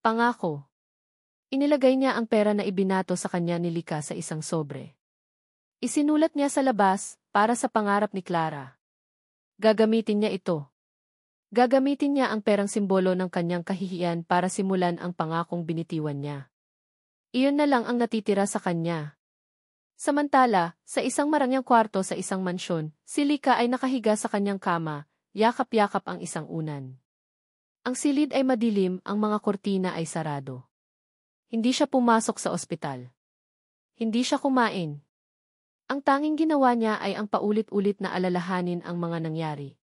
Pangako. Inilagay niya ang pera na ibinato sa kanya ni Lika sa isang sobre. Isinulat niya sa labas, para sa pangarap ni Clara. Gagamitin niya ito. Gagamitin niya ang perang simbolo ng kanyang kahihiyan para simulan ang pangakong binitiwan niya. Iyon na lang ang natitira sa kanya. Samantala, sa isang marangyang kwarto sa isang mansyon, si Lika ay nakahiga sa kanyang kama, yakap-yakap ang isang unan. Ang silid ay madilim, ang mga kortina ay sarado. Hindi siya pumasok sa ospital. Hindi siya kumain. Ang tanging ginawa niya ay ang paulit-ulit na alalahanin ang mga nangyari.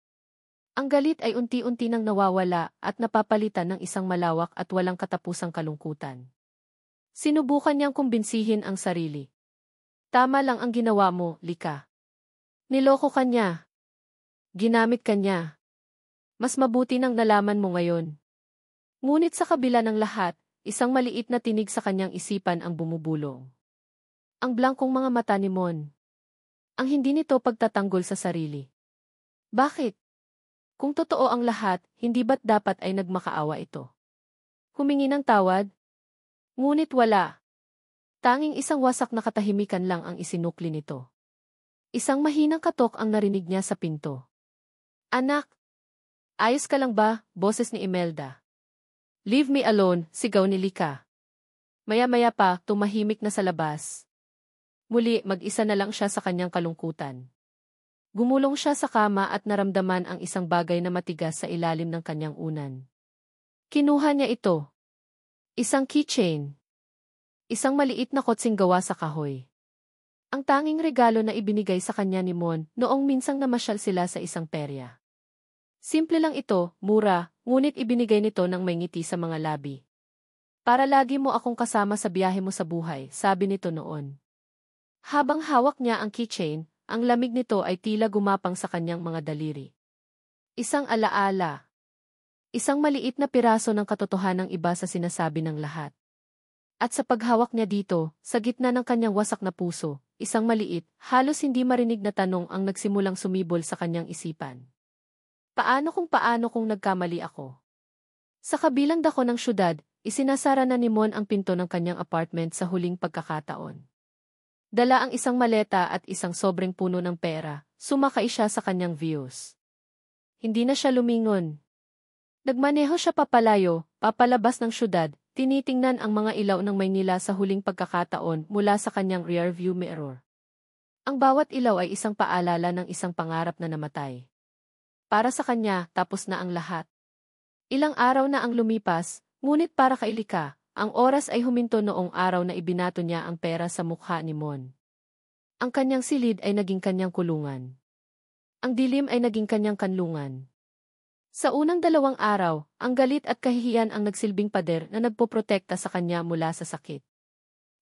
Ang galit ay unti-unti nang nawawala at napapalitan ng isang malawak at walang katapusang kalungkutan. Sinubukan niyang kumbinsihin ang sarili. Tama lang ang ginawa mo, Lika. Niloko ka niya. Ginamit ka niya. Mas mabuti nang nalaman mo ngayon. Ngunit sa kabila ng lahat, isang maliit na tinig sa kanyang isipan ang bumubulong. Ang blangkong mga mata ni Mon. Ang hindi nito pagtatanggol sa sarili. Bakit? Kung totoo ang lahat, hindi ba't dapat ay nagmakaawa ito? Humingi ng tawad? Ngunit wala. Tanging isang wasak na katahimikan lang ang isinukli nito. Isang mahinang katok ang narinig niya sa pinto. Anak! Ayos ka lang ba? Boses ni Imelda. Leave me alone, sigaw ni Lika. Maya-maya pa, tumahimik na sa labas. Muli, mag-isa na lang siya sa kanyang kalungkutan. Gumulong siya sa kama at naramdaman ang isang bagay na matigas sa ilalim ng kanyang unan. Kinuha niya ito. Isang keychain. Isang maliit na kotsing gawa sa kahoy. Ang tanging regalo na ibinigay sa kanya ni Mon noong minsang namasyal sila sa isang perya. Simple lang ito, mura, ngunit ibinigay nito ng may ngiti sa mga labi. Para lagi mo akong kasama sa biyahe mo sa buhay, sabi nito noon. Habang hawak niya ang keychain, ang lamig nito ay tila gumapang sa kanyang mga daliri. Isang alaala. Isang maliit na piraso ng katotohanang iba sa sinasabi ng lahat. At sa paghawak niya dito, sa gitna ng kanyang wasak na puso, isang maliit, halos hindi marinig na tanong ang nagsimulang sumibol sa kanyang isipan. Paano kung nagkamali ako? Sa kabilang dako ng syudad, isinasara na ni Mon ang pinto ng kanyang apartment sa huling pagkakataon. Dala ang isang maleta at isang sobrang puno ng pera, sumakay siya sa kanyang views. Hindi na siya lumingon. Nagmaneho siya papalayo, papalabas ng syudad, tinitingnan ang mga ilaw ng Maynila sa huling pagkakataon mula sa kanyang rearview mirror. Ang bawat ilaw ay isang paalala ng isang pangarap na namatay. Para sa kanya, tapos na ang lahat. Ilang araw na ang lumipas, ngunit para kay Lika, ang oras ay huminto noong araw na ibinato niya ang pera sa mukha ni Mon. Ang kanyang silid ay naging kanyang kulungan. Ang dilim ay naging kanyang kanlungan. Sa unang 2 araw, ang galit at kahihiyan ang nagsilbing pader na nagpoprotekta sa kanya mula sa sakit.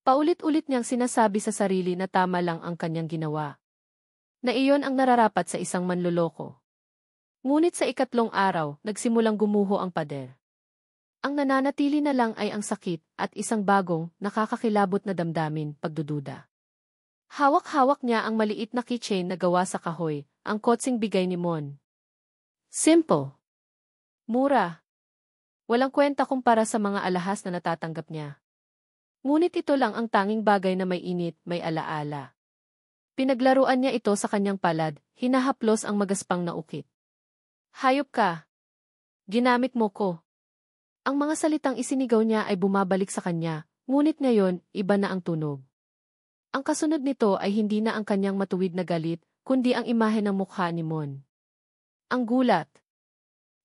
Paulit-ulit niyang sinasabi sa sarili na tama lang ang kanyang ginawa. Na iyon ang nararapat sa isang manloloko. Ngunit sa 3 araw, nagsimulang gumuho ang pader. Ang nananatili na lang ay ang sakit at isang bagong, nakakakilabot na damdamin, pagdududa. Hawak-hawak niya ang maliit na keychain na gawa sa kahoy, ang kotsing bigay ni Mon. Simple. Mura. Walang kwenta kumpara sa mga alahas na natatanggap niya. Ngunit ito lang ang tanging bagay na may init, may alaala. Pinaglaruan niya ito sa kanyang palad, hinahaplos ang magaspang na ukit. Hayop ka. Ginamit mo ko. Ang mga salitang isinigaw niya ay bumabalik sa kanya, ngunit ngayon, iba na ang tunog. Ang kasunod nito ay hindi na ang kanyang matuwid na galit, kundi ang imahe ng mukha ni Mon. Ang gulat.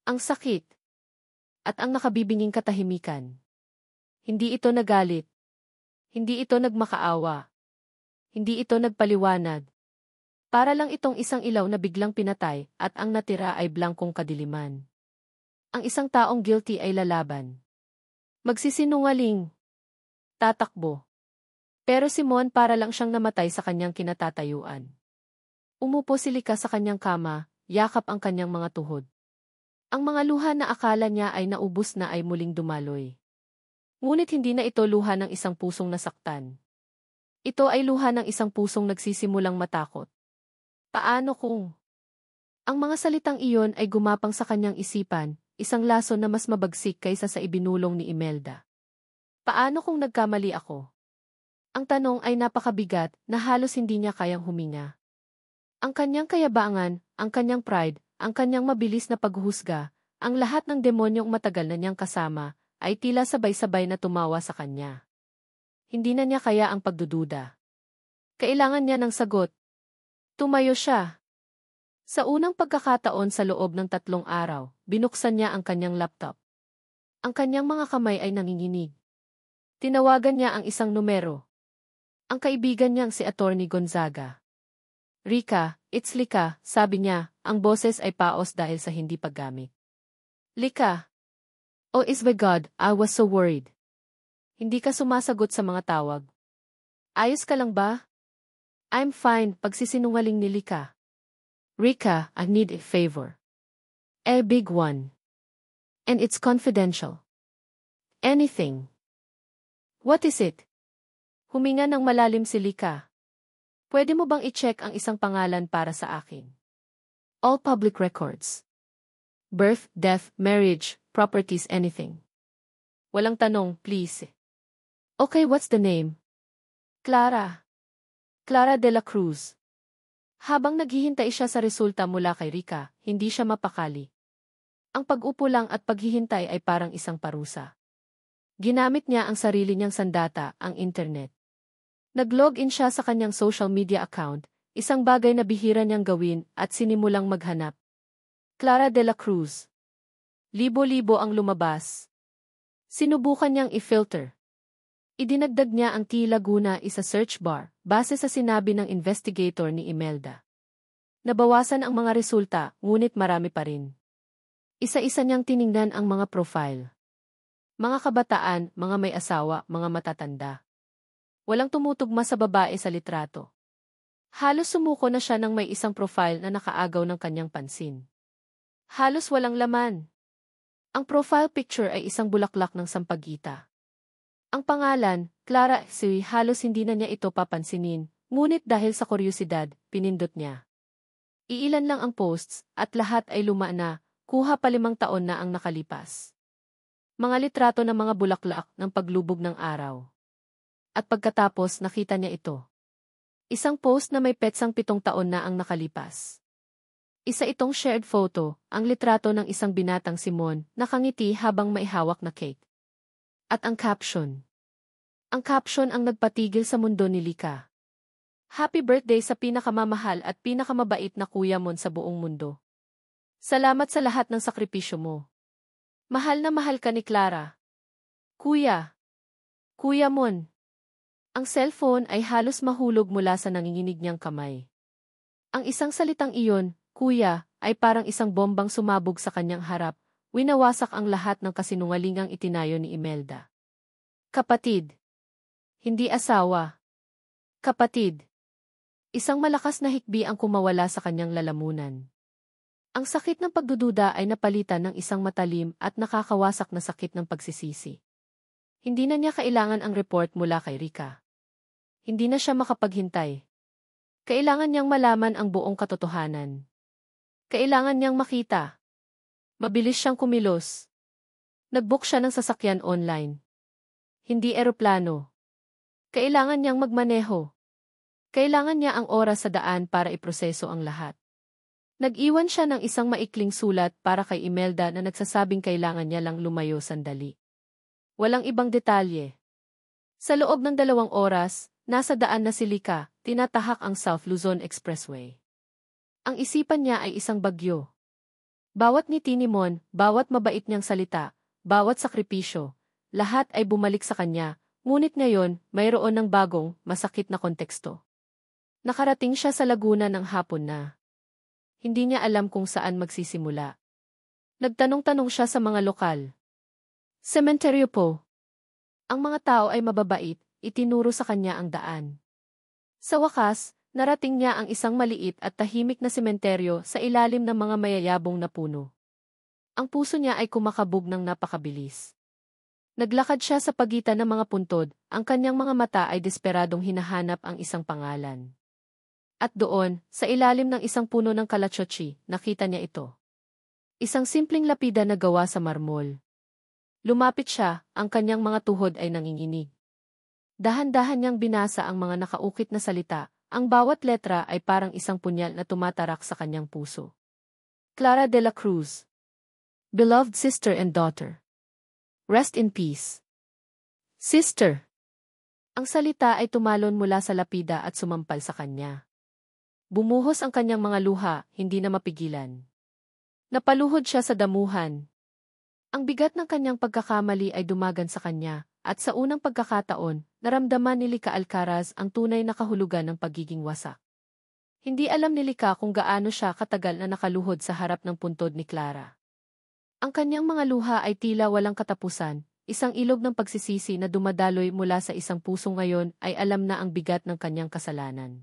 Ang sakit. At ang nakabibinging katahimikan. Hindi ito nagalit. Hindi ito nagmakaawa. Hindi ito nagpaliwanag. Para lang itong isang ilaw na biglang pinatay at ang natira ay blangkong kadiliman. Ang isang taong guilty ay lalaban. Magsisinungaling. Tatakbo. Pero si Mon para lang siyang namatay sa kanyang kinatatayuan. Umupo si Lika sa kanyang kama, yakap ang kanyang mga tuhod. Ang mga luha na akala niya ay naubos na ay muling dumaloy. Ngunit hindi na ito luha ng isang pusong nasaktan. Ito ay luha ng isang pusong nagsisimulang matakot. Paano kung? Ang mga salitang iyon ay gumapang sa kanyang isipan, isang lason na mas mabagsik kaysa sa ibinulong ni Imelda. Paano kung nagkamali ako? Ang tanong ay napakabigat na halos hindi niya kayang huminga. Ang kanyang kayabangan, ang kanyang pride, ang kanyang mabilis na paghuhusga, ang lahat ng demonyong matagal na niyang kasama, ay tila sabay-sabay na tumawa sa kanya. Hindi na niya kaya ang pagdududa. Kailangan niya ng sagot. Tumayo siya. Sa unang pagkakataon sa loob ng 3 araw, binuksan niya ang kanyang laptop. Ang kanyang mga kamay ay nanginginig. Tinawagan niya ang isang numero. Ang kaibigan niyang si Attorney Gonzaga. Rika, it's Lika, sabi niya, ang boses ay paos dahil sa hindi paggamit. Lika. Oh is my God, I was so worried. Hindi ka sumasagot sa mga tawag. Ayos ka lang ba? I'm fine, pagsisinungaling ni Lika. Rika, I need a favor. A big one. And it's confidential. Anything. What is it? Huminga ng malalim si Lika. Pwede mo bang i-check ang isang pangalan para sa akin? All public records. Birth, death, marriage, properties, anything. Walang tanong, please. Okay, what's the name? Clara. Clara de la Cruz. Habang naghihintay siya sa resulta mula kay Rika, hindi siya mapakali. Ang pag-upo lang at paghihintay ay parang isang parusa. Ginamit niya ang sarili niyang sandata, ang internet. Nag-login siya sa kanyang social media account, isang bagay na bihira niyang gawin at sinimulang maghanap. Clara de la Cruz. Libo-libo ang lumabas. Sinubukan niyang i-filter. Idinagdag niya ang T. Laguna sa search bar, base sa sinabi ng investigator ni Imelda. Nabawasan ang mga resulta, ngunit marami pa rin. Isa-isa niyang tiningnan ang mga profile. Mga kabataan, mga may asawa, mga matatanda. Walang tumutugma sa babae sa litrato. Halos sumuko na siya nang may isang profile na nakaagaw ng kanyang pansin. Halos walang laman. Ang profile picture ay isang bulaklak ng sampagita. Ang pangalan, Clara Sui, halos hindi na niya ito papansinin, ngunit dahil sa kuryosidad, pinindot niya. Iilan lang ang posts, at lahat ay luma na, kuha pa 5 taon na ang nakalipas. Mga litrato ng mga bulaklak ng paglubog ng araw. At pagkatapos nakita niya ito. Isang post na may petsang 7 taon na ang nakalipas. Isa itong shared photo, ang litrato ng isang binatang Simon, nakangiti habang may hawak na cake. At ang caption. Ang caption ang nagpatigil sa mundo ni Lika. Happy birthday sa pinakamamahal at pinakamabait na kuya mon sa buong mundo. Salamat sa lahat ng sakripisyo mo. Mahal na mahal ka ni Clara. Kuya. Kuya mon. Ang cellphone ay halos mahulog mula sa nanginginig niyang kamay. Ang isang salitang iyon, kuya, ay parang isang bombang sumabog sa kanyang harap. Winawasak ang lahat ng kasinungalingang itinayo ni Imelda. Kapatid. Hindi asawa. Kapatid. Isang malakas na hikbi ang kumawala sa kanyang lalamunan. Ang sakit ng pagdududa ay napalitan ng isang matalim at nakakawasak na sakit ng pagsisisi. Hindi na niya kailangan ang report mula kay Rika. Hindi na siya makapaghintay. Kailangan niyang malaman ang buong katotohanan. Kailangan niyang makita. Mabilis siyang kumilos. Nag-book siya ng sasakyan online. Hindi eroplano. Kailangan niyang magmaneho. Kailangan niya ang oras sa daan para iproseso ang lahat. Nag-iwan siya ng isang maikling sulat para kay Imelda na nagsasabing kailangan niya lang lumayo sandali. Walang ibang detalye. Sa loob ng 2 oras, nasa daan na si Lika, tinatahak ang South Luzon Expressway. Ang isipan niya ay isang bagyo. Bawat ngiti ni Mon, bawat mabait niyang salita, bawat sakripisyo, lahat ay bumalik sa kanya, ngunit ngayon, mayroon ng bagong, masakit na konteksto. Nakarating siya sa Laguna ng hapon na. Hindi niya alam kung saan magsisimula. Nagtanong-tanong siya sa mga lokal. Sementeryo po. Ang mga tao ay mababait, itinuro sa kanya ang daan. Sa wakas, narating niya ang isang maliit at tahimik na sementeryo sa ilalim ng mga mayayabong na puno. Ang puso niya ay kumakabog ng napakabilis. Naglakad siya sa pagitan ng mga puntod, ang kanyang mga mata ay desperadong hinahanap ang isang pangalan. At doon, sa ilalim ng isang puno ng kalachochi, nakita niya ito. Isang simpleng lapida na gawa sa marmol. Lumapit siya, ang kanyang mga tuhod ay nanginginig. Dahan-dahan niyang binasa ang mga nakaukit na salita, ang bawat letra ay parang isang punyal na tumatarak sa kanyang puso. Clara de la Cruz. Beloved sister and daughter. Rest in peace. Sister. Ang salita ay tumalon mula sa lapida at sumampal sa kanya. Bumuhos ang kanyang mga luha, hindi na mapigilan. Napaluhod siya sa damuhan. Ang bigat ng kanyang pagkakamali ay dumagan sa kanya, at sa unang pagkakataon, naramdaman ni Lika Alcaraz ang tunay na kahulugan ng pagiging wasak. Hindi alam ni Lika kung gaano siya katagal na nakaluhod sa harap ng puntod ni Clara. Ang kanyang mga luha ay tila walang katapusan, isang ilog ng pagsisisi na dumadaloy mula sa isang puso ngayon ay alam na ang bigat ng kanyang kasalanan.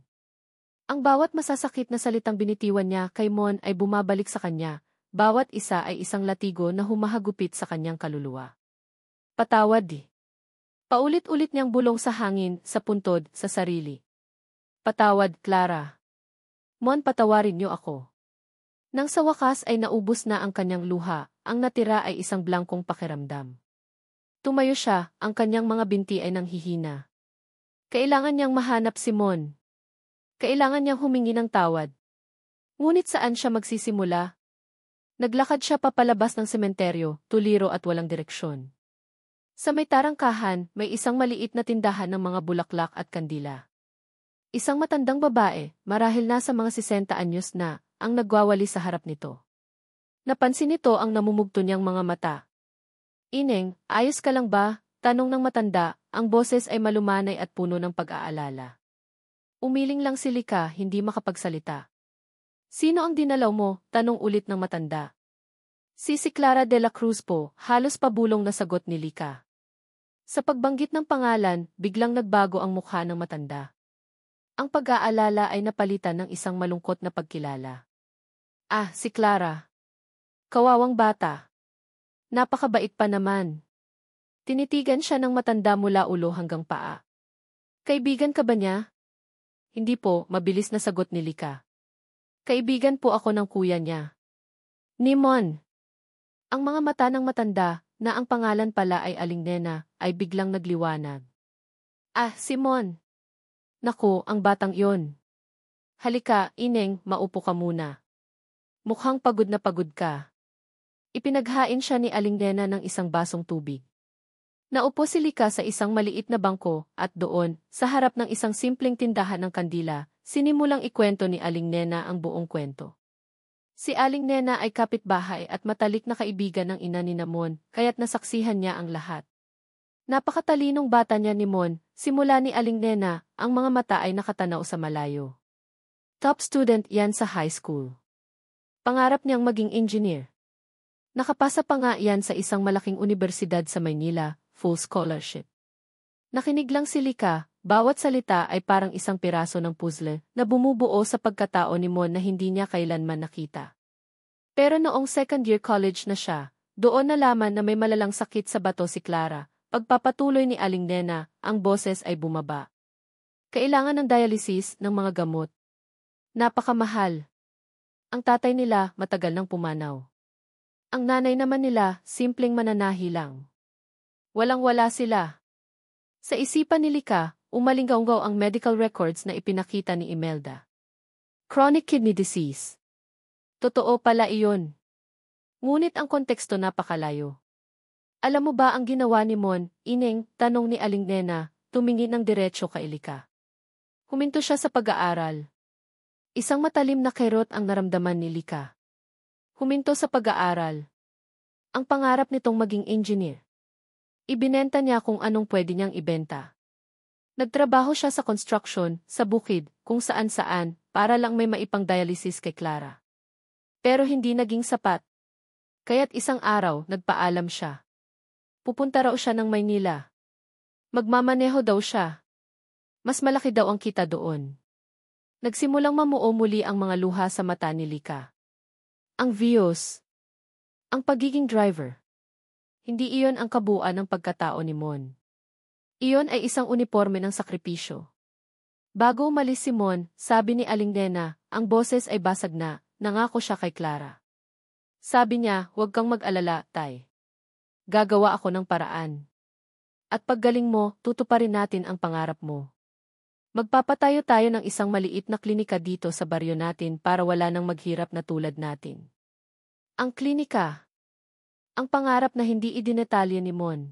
Ang bawat masasakit na salitang binitiwan niya kay Mon ay bumabalik sa kanya. Bawat isa ay isang latigo na humahagupit sa kanyang kaluluwa. Patawad di. Paulit-ulit niyang bulong sa hangin, sa puntod, sa sarili. Patawad, Clara. Mon, patawarin niyo ako. Nang sa wakas ay naubos na ang kanyang luha, ang natira ay isang blangkong pakiramdam. Tumayo siya, ang kanyang mga binti ay nanghihina. Kailangan niyang mahanap si Mon. Kailangan niyang humingi ng tawad. Ngunit saan siya magsisimula? Naglakad siya papalabas ng sementeryo, tuliro at walang direksyon. Sa may tarangkahan, may isang maliit na tindahan ng mga bulaklak at kandila. Isang matandang babae, marahil nasa mga 60 anyos na, ang nagwawali sa harap nito. Napansin nito ang namumugto niyang mga mata. Ineng, ayos ka lang ba? Tanong ng matanda, ang boses ay malumanay at puno ng pag-aalala. Umiling lang si Lika, hindi makapagsalita. Sino ang dinalaw mo? Tanong ulit ng matanda. Si Clara de la Cruz po, halos pabulong na sagot ni Lika. Sa pagbanggit ng pangalan, biglang nagbago ang mukha ng matanda. Ang pag-aalala ay napalitan ng isang malungkot na pagkilala. Ah, si Clara. Kawawang bata. Napakabait pa naman. Tinitigan siya ng matanda mula ulo hanggang paa. Kaibigan ka ba niya? Hindi po, mabilis na sagot ni Lika. Kaibigan po ako ng kuya niya. Ni Mon. Ang mga mata ng matanda, na ang pangalan pala ay Aling Nena, ay biglang nagliwanag. Ah, si Mon. Naku, ang batang iyon. Halika, Ineng, maupo ka muna. Mukhang pagod na pagod ka. Ipinaghain siya ni Aling Nena ng isang basong tubig. Naupo si Lika sa isang maliit na bangko, at doon, sa harap ng isang simpleng tindahan ng kandila, sinimulang ikwento ni Aling Nena ang buong kwento. Si Aling Nena ay kapitbahay at matalik na kaibigan ng ina ni Mon, kaya't nasaksihan niya ang lahat. Napakatalinong bata niya ni Mon, simula ni Aling Nena, ang mga mata ay nakatanaw sa malayo. Top student yan sa high school. Pangarap niyang maging engineer. Nakapasa pa nga yan sa isang malaking universidad sa Maynila, full scholarship. Nakinig lang si Lika, bawat salita ay parang isang piraso ng puzzle na bumubuo sa pagkatao ni Mon na hindi niya kailanman nakita. Pero noong second year college na siya, doon nalaman na may malalang sakit sa bato si Clara. Pagpapatuloy ni Aling Nena, ang boses ay bumaba. Kailangan ng dialysis ng mga gamot. Napakamahal. Ang tatay nila matagal nang pumanaw. Ang nanay naman nila simpleng mananahi lang. Walang-wala sila. Sa isipan ni Lika, umalinggaw ang medical records na ipinakita ni Imelda. Chronic kidney disease. Totoo pala iyon. Ngunit ang konteksto napakalayo. Alam mo ba ang ginawa ni Mon, Ineng? Tanong ni Aling Nena, tumingin ng diretso kay Lika. Huminto siya sa pag-aaral. Isang matalim na kerot ang naramdaman ni Lika. Huminto sa pag-aaral. Ang pangarap nitong maging engineer. Ibinenta niya kung anong pwede niyang ibenta. Nagtrabaho siya sa construction, sa bukid, kung saan-saan, para lang may maipang dialysis kay Clara. Pero hindi naging sapat. Kaya't isang araw, nagpaalam siya. Pupunta raw siya ng Maynila. Magmamaneho daw siya. Mas malaki daw ang kita doon. Nagsimulang mamuo muli ang mga luha sa mata ni Lika. Ang views. Ang pagiging driver. Hindi iyon ang kabuuan ng pagkatao ni Mon. Iyon ay isang uniforme ng sakripisyo. Bago umalis si Mon, sabi ni Aling Nena, ang boses ay basag na, nangako siya kay Clara. Sabi niya, huwag kang mag-alala, Tay. Gagawa ako ng paraan. At paggaling mo, tutuparin natin ang pangarap mo. Magpapatayo tayo ng isang maliit na klinika dito sa baryo natin para wala nang maghirap na tulad natin. Ang klinika. Ang pangarap na hindi idinetalye ni Mon.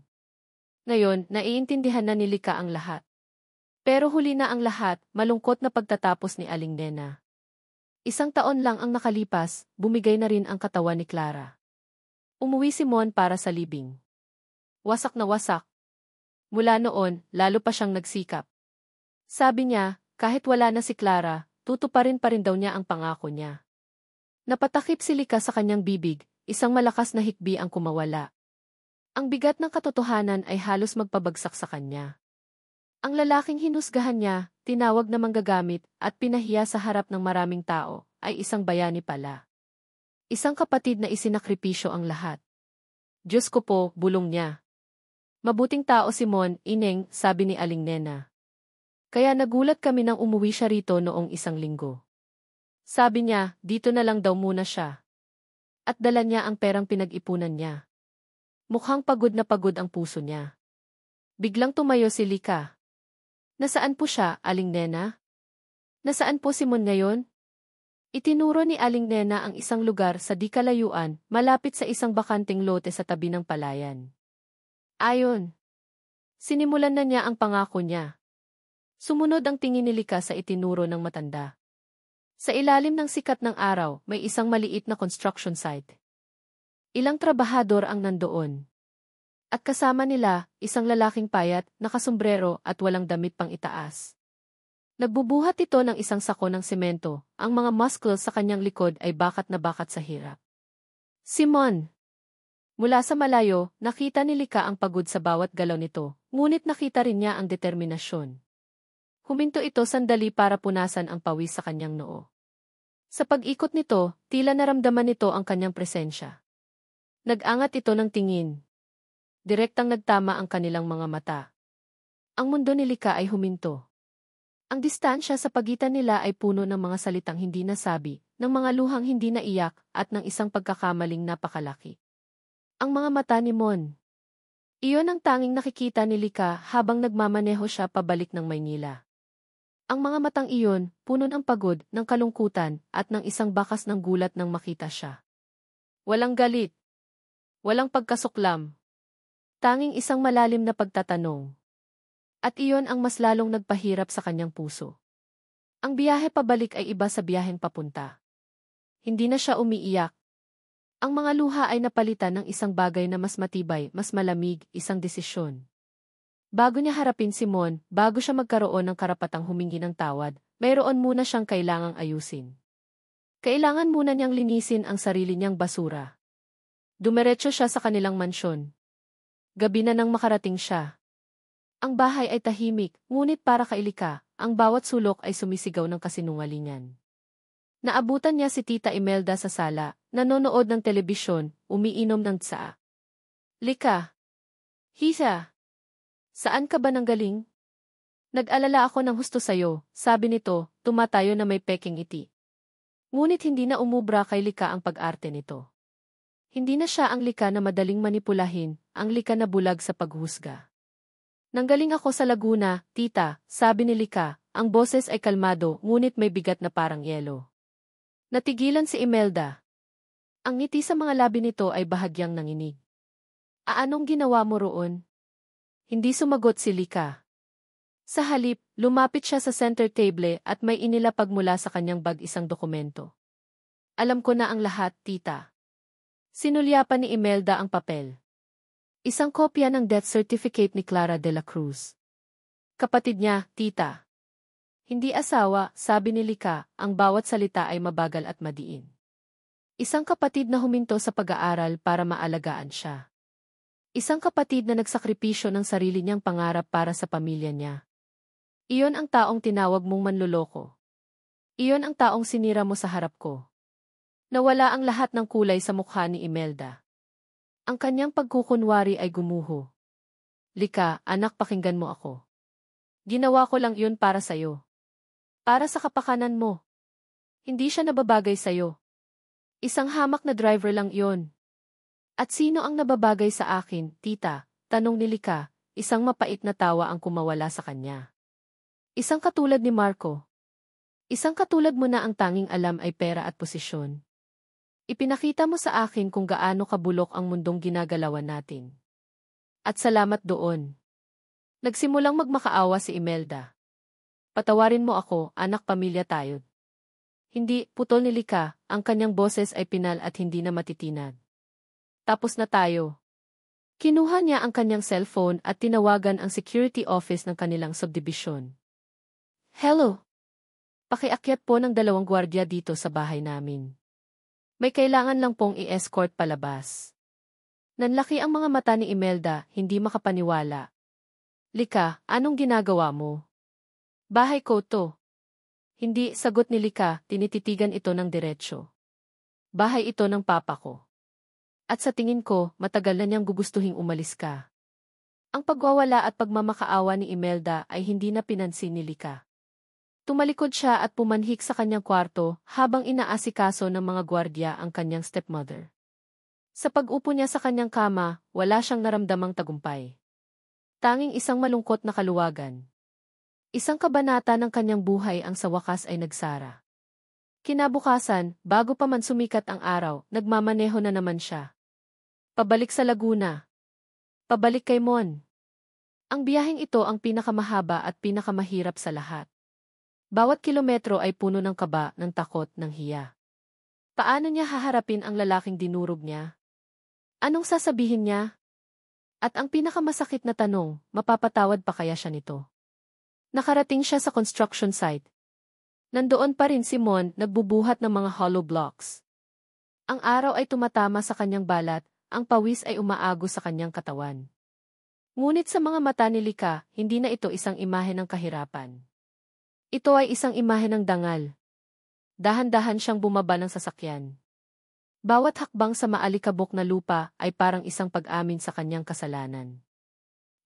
Ngayon, naiintindihan na ni Lika ang lahat. Pero huli na ang lahat, malungkot na pagtatapos ni Aling Nena. 1 taon lang ang nakalipas, bumigay na rin ang katawan ni Clara. Umuwi si Mon para sa libing. Wasak na wasak. Mula noon, lalo pa siyang nagsikap. Sabi niya, kahit wala na si Clara, tutuparin pa rin daw niya ang pangako niya. Napatakip si Lika sa kanyang bibig, isang malakas na hikbi ang kumawala. Ang bigat ng katotohanan ay halos magpabagsak sa kanya. Ang lalaking hinusgahan niya, tinawag na manggagamit at pinahiya sa harap ng maraming tao, ay isang bayani pala. Isang kapatid na isinakripisyo ang lahat. Diyos ko po, bulong niya. Mabuting tao si Mon, Ineng, sabi ni Aling Nena. Kaya nagulat kami nang umuwi siya rito noong 1 linggo. Sabi niya, dito na lang daw muna siya. At dala niya ang perang pinag-ipunan niya. Mukhang pagod na pagod ang puso niya. Biglang tumayo si Lika. Nasaan po siya, Aling Nena? Nasaan po si Mon ngayon? Itinuro ni Aling Nena ang isang lugar sa di kalayuan, malapit sa isang bakanting lote sa tabi ng palayan. Ayon. Sinimulan na niya ang pangako niya. Sumunod ang tingin ni Lika sa itinuro ng matanda. Sa ilalim ng sikat ng araw, may isang maliit na construction site. Ilang trabahador ang nandoon. At kasama nila, isang lalaking payat, nakasombrero at walang damit pang itaas. Nagbubuhat ito ng isang sako ng semento, ang mga muscles sa kanyang likod ay bakat na bakat sa hirap. Simon! Mula sa malayo, nakita ni Lika ang pagod sa bawat galaw nito, ngunit nakita rin niya ang determinasyon. Huminto ito sandali para punasan ang pawis sa kanyang noo. Sa pag-ikot nito, tila naramdaman nito ang kanyang presensya. Nag-angat ito ng tingin. Direktang nagtama ang kanilang mga mata. Ang mundo ni Lika ay huminto. Ang distansya sa pagitan nila ay puno ng mga salitang hindi nasabi, ng mga luhang hindi naiyak, at ng isang pagkakamaling napakalaki. Ang mga mata ni Mon. Iyon ang tanging nakikita ni Lika habang nagmamaneho siya pabalik ng Maynila. Ang mga matang iyon, puno ng pagod, ng kalungkutan, at ng isang bakas ng gulat nang makita siya. Walang galit. Walang pagkasuklam. Tanging isang malalim na pagtatanong. At iyon ang mas lalong nagpahirap sa kanyang puso. Ang biyahe pabalik ay iba sa biyaheng papunta. Hindi na siya umiiyak. Ang mga luha ay napalitan ng isang bagay na mas matibay, mas malamig, isang desisyon. Bago niya harapin si Mon, bago siya magkaroon ng karapatang humingi ng tawad, mayroon muna siyang kailangang ayusin. Kailangan muna niyang linisin ang sarili niyang basura. Dumiretso siya sa kanilang mansyon. Gabi na nang makarating siya. Ang bahay ay tahimik, ngunit para kay Lika, ang bawat sulok ay sumisigaw ng kasinungalingan. Naabutan niya si Tita Imelda sa sala, nanonood ng telebisyon, umiinom ng tsaa. Lika! Hisa! Saan ka ba nanggaling? Nag-alala ako ng husto sayo, sabi nito, tumatayo na may peking ngiti. Ngunit hindi na umubra kay Lika ang pag-arte nito. Hindi na siya ang Lika na madaling manipulahin, ang Lika na bulag sa paghusga. Nanggaling ako sa Laguna, tita, sabi ni Lika, ang boses ay kalmado ngunit may bigat na parang yelo. Natigilan si Imelda. Ang ngiti sa mga labi nito ay bahagyang nanginig. Anong ginawa mo roon? Hindi sumagot si Lika. Sa halip, lumapit siya sa center table at may inilapag mula sa kanyang bag isang dokumento. Alam ko na ang lahat, tita. Sinulyapan ni Imelda ang papel. Isang kopya ng death certificate ni Clara de la Cruz. Kapatid niya, tita. Hindi asawa, sabi ni Lika, ang bawat salita ay mabagal at madiin. Isang kapatid na huminto sa pag-aaral para maalagaan siya. Isang kapatid na nagsakripisyo ng sarili niyang pangarap para sa pamilya niya. Iyon ang taong tinawag mong manloloko. Iyon ang taong sinira mo sa harap ko. Nawala ang lahat ng kulay sa mukha ni Imelda. Ang kanyang pagkukunwari ay gumuho. Lika, anak, pakinggan mo ako. Ginawa ko lang yun para sa'yo. Para sa kapakanan mo. Hindi siya nababagay sa'yo. Isang hamak na driver lang iyon. At sino ang nababagay sa akin, tita? Tanong ni Lika, isang mapait na tawa ang kumawala sa kanya. Isang katulad ni Marco. Isang katulad mo na ang tanging alam ay pera at posisyon. Ipinakita mo sa akin kung gaano kabulok ang mundong ginagalawan natin. At salamat doon. Nagsimulang magmakaawa si Imelda. Patawarin mo ako, anak, pamilya tayo. Hindi, putol ni Lika, ang kanyang boses ay pinal at hindi na matitinag. Tapos na tayo. Kinuha niya ang kanyang cellphone at tinawagan ang security office ng kanilang subdivision. Hello. Pakiakyat po ng 2 gwardiya dito sa bahay namin. May kailangan lang pong i-escort palabas. Nanlaki ang mga mata ni Imelda, hindi makapaniwala. Lika, anong ginagawa mo? Bahay ko to. Hindi, sagot ni Lika, tinititigan ito ng diretsyo. Bahay ito ng papa ko. At sa tingin ko, matagal na niyang gugustuhing umalis ka. Ang pagwawala at pagmamakaawa ni Imelda ay hindi na pinansin ni Lika. Tumalikod siya at pumanhik sa kanyang kwarto habang inaasikaso ng mga gwardiya ang kanyang stepmother. Sa pag-upo niya sa kanyang kama, wala siyang naramdamang tagumpay. Tanging isang malungkot na kaluwagan. Isang kabanata ng kanyang buhay ang sa wakas ay nagsara. Kinabukasan, bago pa man sumikat ang araw, nagmamaneho na naman siya. Pabalik sa Laguna. Pabalik kay Mon. Ang biyaheng ito ang pinakamahaba at pinakamahirap sa lahat. Bawat kilometro ay puno ng kaba, ng takot, ng hiya. Paano niya haharapin ang lalaking dinurog niya? Anong sasabihin niya? At ang pinakamasakit na tanong, mapapatawad pa kaya siya nito? Nakarating siya sa construction site. Nandoon pa rin si Mon, nagbubuhat ng mga hollow blocks. Ang araw ay tumatama sa kanyang balat, ang pawis ay umaago sa kanyang katawan. Ngunit sa mga mata ni Lika, hindi na ito isang imahe ng kahirapan. Ito ay isang imahe ng dangal. Dahan-dahan siyang bumaba ng sasakyan. Bawat hakbang sa maalikabok na lupa ay parang isang pag-amin sa kanyang kasalanan.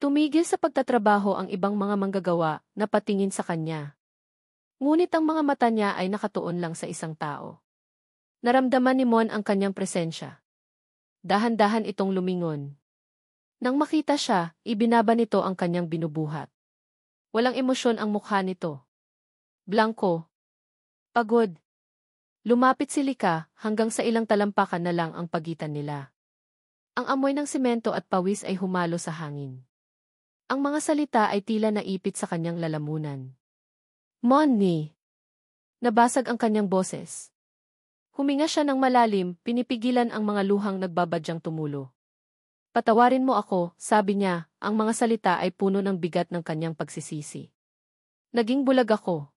Tumigil sa pagtatrabaho ang ibang mga manggagawa na patingin sa kanya. Ngunit ang mga mata niya ay nakatuon lang sa isang tao. Naramdaman ni Mon ang kanyang presensya. Dahan-dahan itong lumingon. Nang makita siya, ibinaba nito ang kanyang binubuhat. Walang emosyon ang mukha nito. Blanko. Pagod. Lumapit si Lika hanggang sa ilang talampakan na lang ang pagitan nila. Ang amoy ng simento at pawis ay humalo sa hangin. Ang mga salita ay tila naipit sa kanyang lalamunan. Monni. Nabasag ang kanyang boses. Huminga siya ng malalim, pinipigilan ang mga luhang nagbabadyang tumulo. Patawarin mo ako, sabi niya, ang mga salita ay puno ng bigat ng kanyang pagsisisi. Naging bulag ako.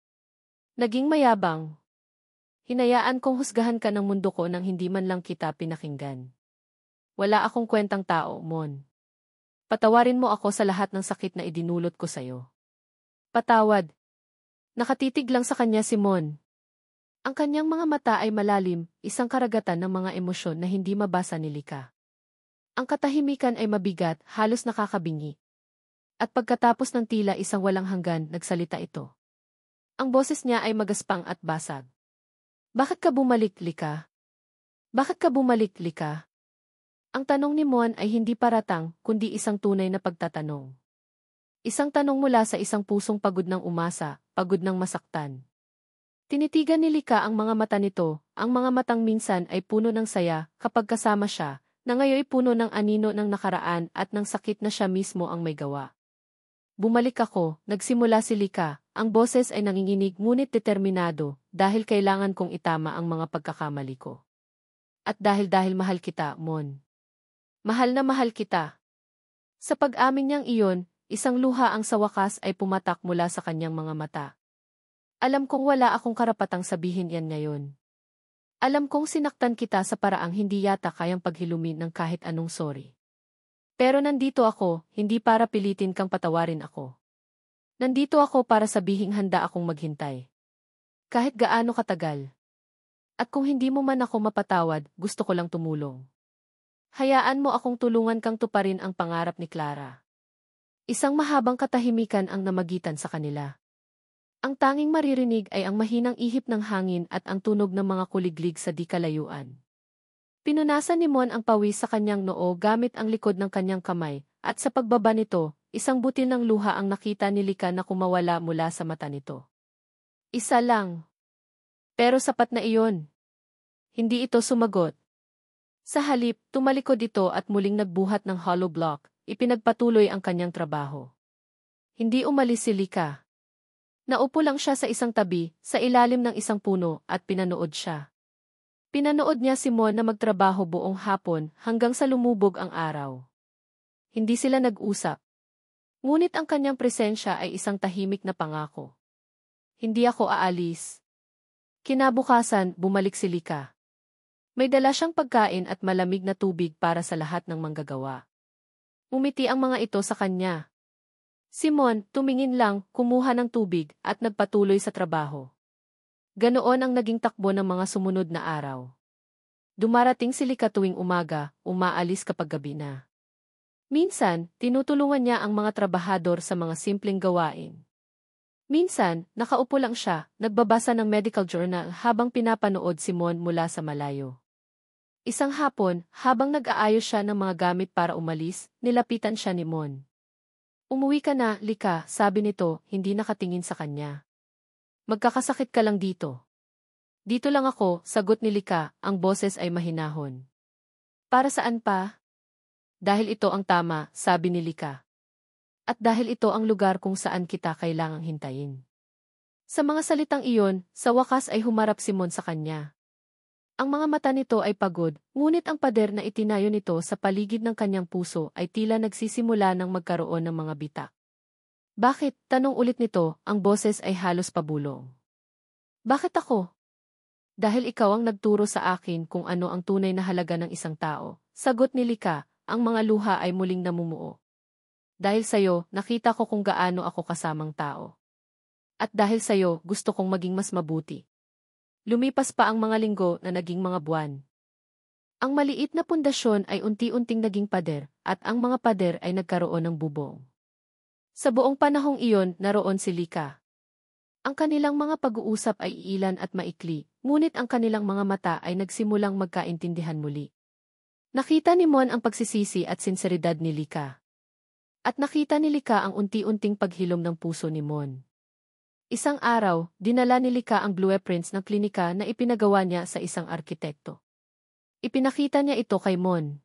Naging mayabang. Hinayaan kong husgahan ka ng mundo ko nang hindi man lang kita pinakinggan. Wala akong kwentang tao, Mon. Patawarin mo ako sa lahat ng sakit na idinulot ko sa'yo. Patawad. Nakatitig lang sa kanya si Mon. Ang kanyang mga mata ay malalim, isang karagatan ng mga emosyon na hindi mabasa ni Lika. Ang katahimikan ay mabigat, halos nakakabingi. At pagkatapos ng tila isang walang hanggan, nagsalita ito. Ang boses niya ay magaspang at basag. Bakit ka bumalik, Lika? Bakit ka bumalik, Lika? Ang tanong ni Mon ay hindi paratang, kundi isang tunay na pagtatanong. Isang tanong mula sa isang pusong pagod ng umasa, pagod ng masaktan. Tinitigan ni Lika ang mga mata nito, ang mga matang minsan ay puno ng saya kapag kasama siya, na ngayon ay puno ng anino ng nakaraan at ng sakit na siya mismo ang may gawa. Bumalik ako, nagsimula si Lika, ang boses ay nanginginig ngunit determinado, dahil kailangan kong itama ang mga pagkakamali ko. At dahil mahal kita, Mon. Mahal na mahal kita. Sa pag-amin niyang iyon, isang luha ang sa wakas ay pumatak mula sa kanyang mga mata. Alam kong wala akong karapatang sabihin yan ngayon. Alam kong sinaktan kita sa paraang hindi yata kayang paghilumin ng kahit anong sorry. Pero nandito ako, hindi para pilitin kang patawarin ako. Nandito ako para sabihing handa akong maghintay. Kahit gaano katagal. At kung hindi mo man ako mapatawad, gusto ko lang tumulong. Hayaan mo akong tulungan kang tuparin ang pangarap ni Clara. Isang mahabang katahimikan ang namagitan sa kanila. Ang tanging maririnig ay ang mahinang ihip ng hangin at ang tunog ng mga kuliglig sa di kalayuan. Pinunasan ni Mon ang pawis sa kanyang noo gamit ang likod ng kanyang kamay, at sa pagbaba nito, isang butil ng luha ang nakita ni Lika na kumawala mula sa mata nito. Isa lang. Pero sapat na iyon. Hindi ito sumagot. Sa halip, tumalikod ito at muling nagbuhat ng hollow block, ipinagpatuloy ang kanyang trabaho. Hindi umalis si Lika. Naupo lang siya sa isang tabi, sa ilalim ng isang puno, at pinanood siya. Pinanood niya si Mon na magtrabaho buong hapon hanggang sa lumubog ang araw. Hindi sila nag-usap. Ngunit ang kanyang presensya ay isang tahimik na pangako. Hindi ako aalis. Kinabukasan, bumalik si Lika. May dala siyang pagkain at malamig na tubig para sa lahat ng manggagawa. Umiti ang mga ito sa kanya. Si Mon, tumingin lang, kumuha ng tubig, at nagpatuloy sa trabaho. Ganoon ang naging takbo ng mga sumunod na araw. Dumarating si Lika tuwing umaga, umaalis kapag gabi na. Minsan, tinutulungan niya ang mga trabahador sa mga simpleng gawain. Minsan, nakaupo lang siya, nagbabasa ng medical journal habang pinapanood si Mon mula sa malayo. Isang hapon, habang nag-aayos siya ng mga gamit para umalis, nilapitan siya ni Mon. Umuwi ka na, Lika, sabi nito, hindi nakatingin sa kanya. Magkakasakit ka lang dito. Dito lang ako, sagot ni Lika, ang boses ay mahinahon. Para saan pa? Dahil ito ang tama, sabi ni Lika. At dahil ito ang lugar kung saan kita kailangang hintayin. Sa mga salitang iyon, sa wakas ay humarap si Mon sa kanya. Ang mga mata nito ay pagod, ngunit ang pader na itinayo nito sa paligid ng kanyang puso ay tila nagsisimula ng magkaroon ng mga bitak. Bakit? Tanong ulit nito, ang boses ay halos pabulong. Bakit ako? Dahil ikaw ang nagturo sa akin kung ano ang tunay na halaga ng isang tao, sagot ni Lika, ang mga luha ay muling namumuo. Dahil sa'yo, nakita ko kung gaano ako kasamang tao. At dahil sa'yo, gusto kong maging mas mabuti. Lumipas pa ang mga linggo na naging mga buwan. Ang maliit na pundasyon ay unti-unting naging pader, at ang mga pader ay nagkaroon ng bubong. Sa buong panahong iyon, naroon si Lika. Ang kanilang mga pag-uusap ay iilan at maikli, ngunit ang kanilang mga mata ay nagsimulang magkaintindihan muli. Nakita ni Mon ang pagsisisi at sinseridad ni Lika. At nakita ni Lika ang unti-unting paghilom ng puso ni Mon. Isang araw, dinala ni Lika ang blueprints ng klinika na ipinagawa niya sa isang arkitekto. Ipinakita niya ito kay Mon.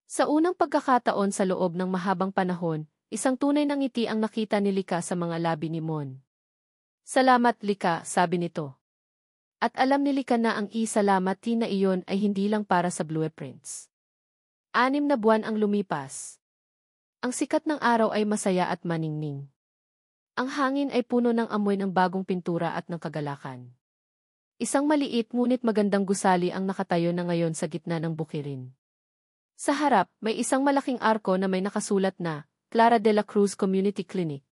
Sa unang pagkakataon sa loob ng mahabang panahon, isang tunay na ngiti ang nakita ni Lika sa mga labi ni Mon. Salamat, Lika, sabi nito. At alam ni Lika na ang salamat na iyon ay hindi lang para sa blueprints. 6 na buwan ang lumipas. Ang sikat ng araw ay masaya at maningning. Ang hangin ay puno ng amoy ng bagong pintura at ng kagalakan. Isang maliit ngunit magandang gusali ang nakatayo na ngayon sa gitna ng bukirin. Sa harap, may isang malaking arko na may nakasulat na Clara de la Cruz Community Clinic.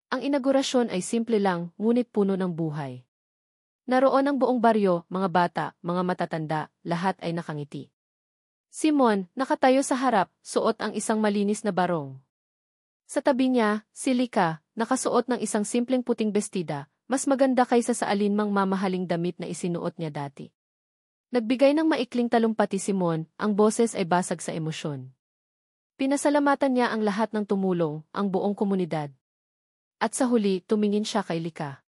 Ang inaugurasyon ay simple lang, ngunit puno ng buhay. Naroon ang buong baryo, mga bata, mga matatanda, lahat ay nakangiti. Si Mon, nakatayo sa harap, suot ang isang malinis na barong. Sa tabi niya, si Lika, nakasuot ng isang simpleng puting bestida, mas maganda kaysa sa alinmang mamahaling damit na isinuot niya dati. Nagbigay ng maikling talumpati si Mon, ang boses ay basag sa emosyon. Pinasalamatan niya ang lahat ng tumulong, ang buong komunidad. At sa huli, tumingin siya kay Lika.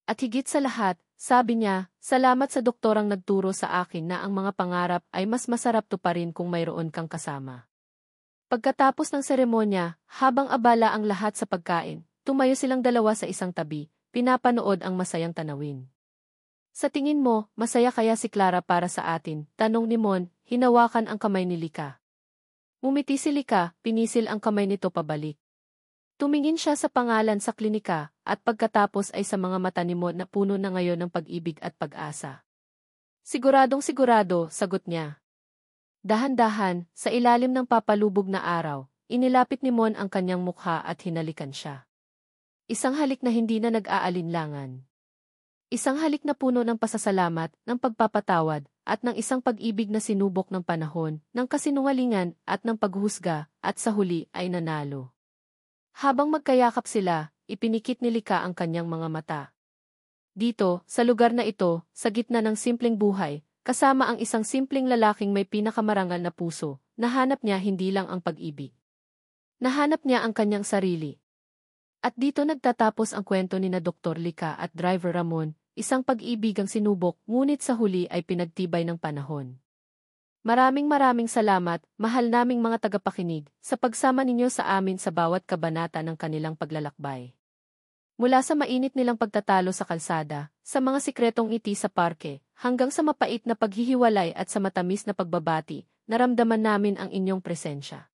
At higit sa lahat, sabi niya, salamat sa doktorang nagturo sa akin na ang mga pangarap ay mas masarap tuparin kung mayroon kang kasama. Pagkatapos ng seremonya, habang abala ang lahat sa pagkain, tumayo silang dalawa sa isang tabi, pinapanood ang masayang tanawin. Sa tingin mo, masaya kaya si Clara para sa atin? Tanong ni Mon, hinawakan ang kamay ni Lika. Ngumiti si Lika, pinisil ang kamay nito pabalik. Tumingin siya sa pangalan sa klinika, at pagkatapos ay sa mga mata ni Mon na puno na ngayon ng pag-ibig at pag-asa. Siguradong sigurado, sagot niya. Dahan-dahan, sa ilalim ng papalubog na araw, inilapit ni Mon ang kanyang mukha at hinalikan siya. Isang halik na hindi na nag-aalinlangan. Isang halik na puno ng pasasalamat, ng pagpapatawad, at ng isang pag-ibig na sinubok ng panahon, ng kasinungalingan, at ng paghusga, at sa huli ay nanalo. Habang magkayakap sila, ipinikit ni Lika ang kanyang mga mata. Dito, sa lugar na ito, sa gitna ng simpleng buhay, kasama ang isang simpleng lalaking may pinakamarangal na puso. Nahanap niya hindi lang ang pag-ibig. Nahanap niya ang kanyang sarili. At dito nagtatapos ang kwento ni na Dr. Lika at Driver Ramon, isang pag-ibigang sinubok ngunit sa huli ay pinagtibay ng panahon. Maraming salamat, mahal naming mga tagapakinig, sa pagsama ninyo sa amin sa bawat kabanata ng kanilang paglalakbay. Mula sa mainit nilang pagtatalo sa kalsada, sa mga sikretong ngiti sa parke, hanggang sa mapait na paghihiwalay at sa matamis na pagbabati, naramdaman namin ang inyong presensya.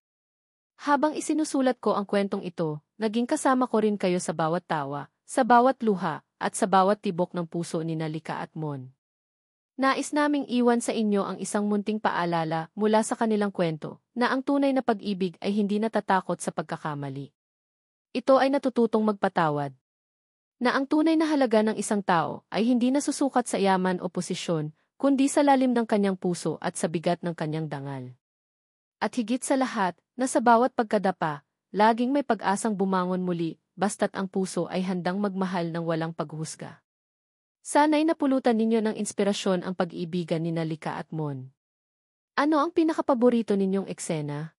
Habang isinusulat ko ang kwentong ito, naging kasama ko rin kayo sa bawat tawa, sa bawat luha, at sa bawat tibok ng puso ni Lika at Mon. Nais naming iwan sa inyo ang isang munting paalala mula sa kanilang kwento, na ang tunay na pag-ibig ay hindi natatakot sa pagkakamali. Ito ay natututong magpatawad. Na ang tunay na halaga ng isang tao ay hindi nasusukat sa yaman o posisyon, kundi sa lalim ng kanyang puso at sa bigat ng kanyang dangal. At higit sa lahat, na sa bawat pagkadapa, laging may pag-asang bumangon muli, basta't ang puso ay handang magmahal ng walang paghusga. Sana'y napulutan ninyo ng inspirasyon ang pag-ibigan ni Lika at Mon. Ano ang pinakapaborito ninyong eksena?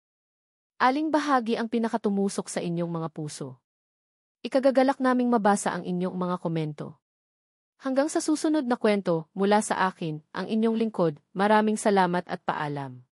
Aling bahagi ang pinakatumusok sa inyong mga puso? Ikagagalak naming mabasa ang inyong mga komento. Hanggang sa susunod na kwento, mula sa akin, ang inyong lingkod, maraming salamat at paalam.